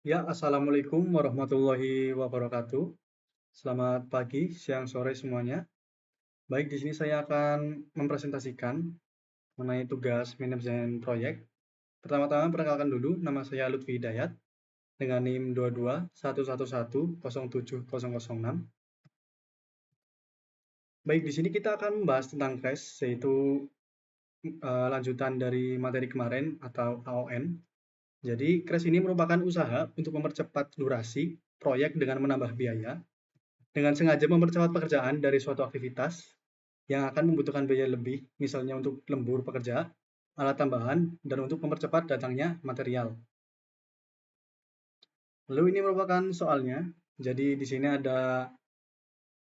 Ya, Assalamualaikum warahmatullahi wabarakatuh. Selamat pagi, siang, sore semuanya. Baik, di sini saya akan mempresentasikan mengenai tugas manajemen proyek. Pertama-tama perkenalkan dulu, nama saya Lutfi Hidayat dengan NIM 2211107006. Baik, di sini kita akan membahas tentang crash, yaitu lanjutan dari materi kemarin atau AON. Jadi, crash ini merupakan usaha untuk mempercepat durasi proyek dengan menambah biaya dengan sengaja mempercepat pekerjaan dari suatu aktivitas yang akan membutuhkan biaya lebih, misalnya untuk lembur pekerja, alat tambahan, dan untuk mempercepat datangnya material. Lalu ini merupakan soalnya, jadi di sini ada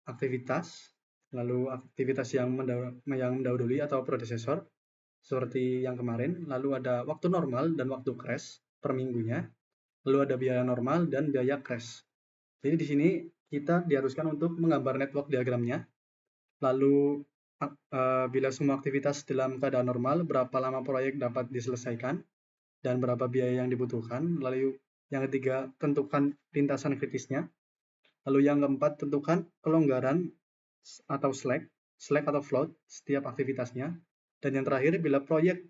aktivitas, lalu aktivitas yang mendahului atau predesesor, seperti yang kemarin, lalu ada waktu normal dan waktu crash per minggunya, lalu ada biaya normal dan biaya crash. Jadi di sini kita diharuskan untuk menggambar network diagramnya. Lalu bila semua aktivitas dalam keadaan normal, berapa lama proyek dapat diselesaikan dan berapa biaya yang dibutuhkan. Lalu yang ketiga, tentukan lintasan kritisnya. Lalu yang keempat, tentukan kelonggaran atau slack atau float setiap aktivitasnya. Dan yang terakhir, bila proyek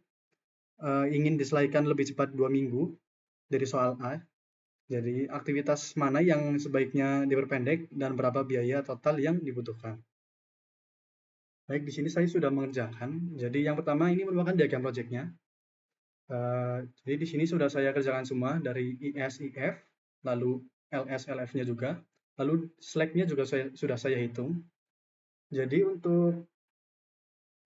ingin diselesaikan lebih cepat 2 minggu dari soal A, jadi aktivitas mana yang sebaiknya diperpendek dan berapa biaya total yang dibutuhkan. Baik, di sini saya sudah mengerjakan. Jadi yang pertama ini merupakan diagram projectnya. Jadi di sini sudah saya kerjakan semua dari IS, IF, lalu LS, LF-nya juga, lalu slack-nya juga sudah saya hitung. Jadi untuk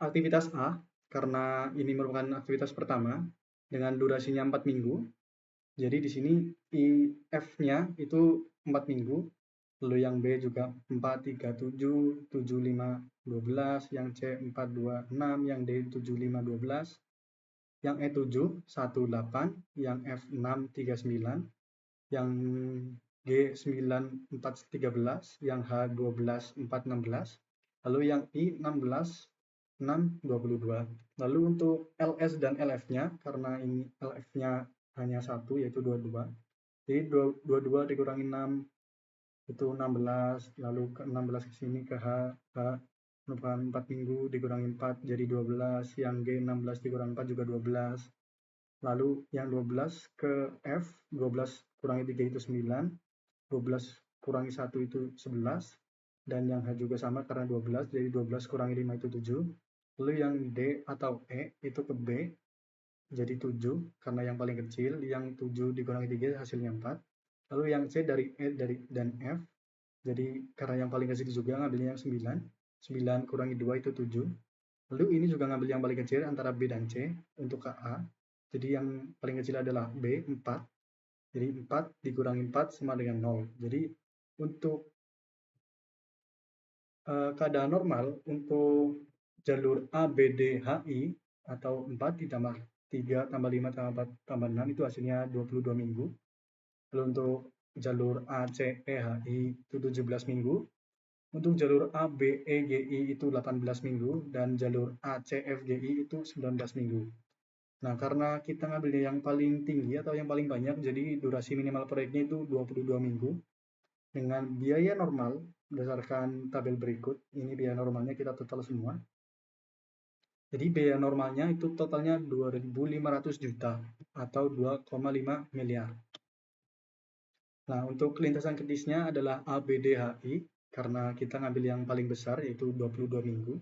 aktivitas A, karena ini merupakan aktivitas pertama dengan durasinya 4 minggu, jadi di sini IF-nya itu 4 minggu, lalu yang B juga 4, 3, 7, 7, 5, 12, yang C 4, 2, 6, yang D 7, 5, 12, yang E7 1, 8, yang F6 3, 9, yang G9 4, 13, yang H12 4, 16, lalu yang I16 6, 22. Lalu untuk LS dan LF-nya, karena ini LF-nya hanya satu, yaitu 22. Jadi 22 dikurangi 6 itu 16, lalu ke 16 ke sini ke H merupakan 4 minggu dikurangi 4 jadi 12, yang G16 dikurangi 4 juga 12. Lalu yang 12 ke F, 12 kurangi 3 itu 9, 12 kurangi 1 itu 11, dan yang H juga sama karena 12, jadi 12 kurangi 5 itu 7. Lalu yang D atau E itu ke B, jadi 7, karena yang paling kecil, yang 7 dikurangi 3 hasilnya 4. Lalu yang C dari E dan F, jadi karena yang paling kecil juga ngambilnya yang 9, 9 kurangi 2 itu 7. Lalu ini juga ngambil yang paling kecil antara B dan C untuk KA. Jadi yang paling kecil adalah B, 4. Jadi 4 dikurangi 4 sama dengan 0. Jadi untuk keadaan normal, untuk jalur A, B, D, H, I, atau 4 ditambah 3 tambah 5 tambah 4 tambah 6 itu hasilnya 22 minggu. Lalu untuk jalur A, C, E, H, I itu 17 minggu. Untuk jalur A, B, E, G, I itu 18 minggu, dan jalur A, C, F, G, I itu 19 minggu. Nah, karena kita ngambilnya yang paling tinggi atau yang paling banyak, jadi durasi minimal proyeknya itu 22 minggu. Dengan biaya normal, berdasarkan tabel berikut, ini biaya normalnya kita total semua. Jadi biaya normalnya itu totalnya 2.500 juta atau 2,5 miliar. Nah, untuk lintasan kritisnya adalah A, B, D, H, I, karena kita ngambil yang paling besar yaitu 22 minggu.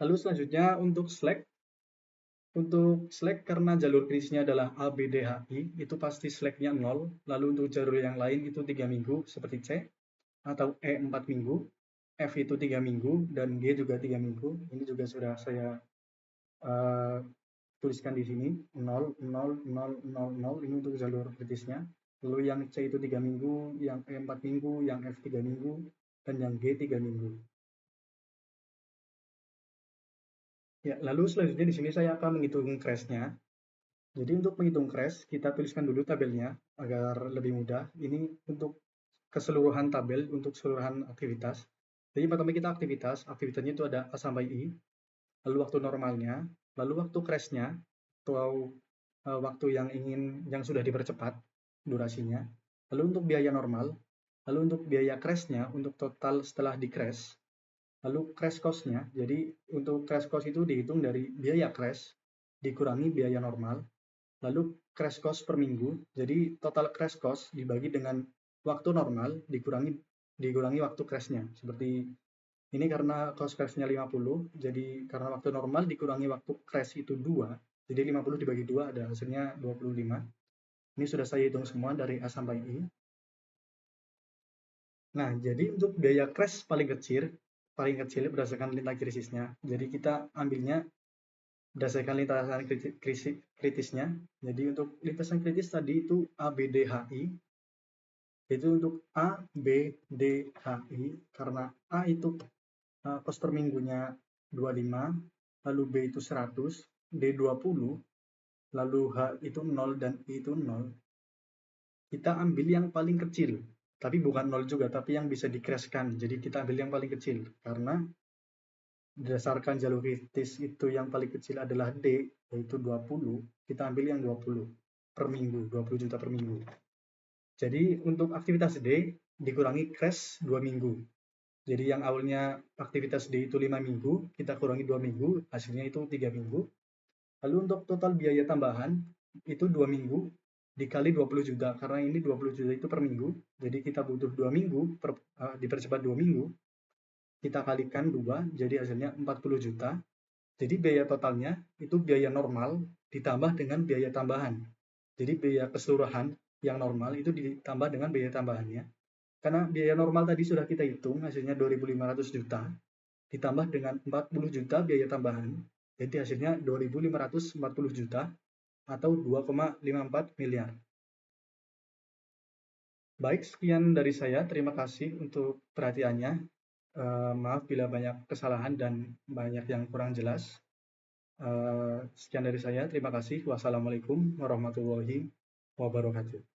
Lalu selanjutnya untuk slack karena jalur kritisnya adalah A, B, D, H, I, itu pasti slacknya 0. Lalu untuk jalur yang lain itu 3 minggu seperti C, atau E 4 minggu, F itu 3 minggu, dan G juga 3 minggu. Ini juga sudah saya tuliskan di sini 0, 0, 0, 0, 0, ini untuk jalur kritisnya. Lalu yang C itu 3 minggu, yang E 4 minggu, yang F 3 minggu, dan yang G 3 minggu. Ya, lalu selanjutnya di sini saya akan menghitung crash-nya. Jadi untuk menghitung crash, kita tuliskan dulu tabelnya agar lebih mudah. Ini untuk keseluruhan tabel, untuk keseluruhan aktivitas. Jadi pertama kita aktivitasnya itu ada A sampai I, lalu waktu normalnya, lalu waktu crash-nya, atau waktu yang sudah dipercepat durasinya. Lalu untuk biaya normal, lalu untuk biaya crash-nya, untuk total setelah di crash, lalu crash cost-nya, jadi untuk crash cost itu dihitung dari biaya crash dikurangi biaya normal, lalu crash cost per minggu, jadi total crash cost dibagi dengan waktu normal dikurangi waktu crash-nya. Seperti ini karena cost crash-nya 50, jadi karena waktu normal dikurangi waktu crash itu 2, jadi 50 dibagi 2 ada hasilnya 25. Ini sudah saya hitung semua dari A sampai I. Nah, jadi untuk biaya crash paling kecil berdasarkan lintasan krisisnya. Jadi kita ambilnya berdasarkan lintasan kritisnya. Jadi untuk lintasan kritis tadi itu A, B, D, H, I. Itu untuk A, B, D, H, I. Karena A itu cost per minggunya 25, lalu B itu 100, D 20, lalu H itu 0 dan I itu 0. Kita ambil yang paling kecil, tapi bukan 0 juga, tapi yang bisa di-crash-kan. Jadi kita ambil yang paling kecil, karena berdasarkan jalur kritis itu yang paling kecil adalah D, yaitu 20, kita ambil yang 20 per minggu, 20 juta per minggu. Jadi untuk aktivitas D dikurangi crash 2 minggu. Jadi yang awalnya aktivitas D itu 5 minggu, kita kurangi 2 minggu, hasilnya itu 3 minggu. Lalu untuk total biaya tambahan, itu 2 minggu dikali 20 juta, karena ini 20 juta itu per minggu, jadi kita butuh 2 minggu, dipercepat 2 minggu, kita kalikan 2, jadi hasilnya 40 juta. Jadi biaya totalnya itu biaya normal ditambah dengan biaya tambahan. Jadi biaya keseluruhan yang normal itu ditambah dengan biaya tambahannya. Karena biaya normal tadi sudah kita hitung, hasilnya 2.500 juta, ditambah dengan 40 juta biaya tambahan, jadi hasilnya 2.540 juta atau 2,54 miliar. Baik, sekian dari saya. Terima kasih untuk perhatiannya. Maaf bila banyak kesalahan dan banyak yang kurang jelas. Sekian dari saya. Terima kasih. Wassalamualaikum warahmatullahi wabarakatuh.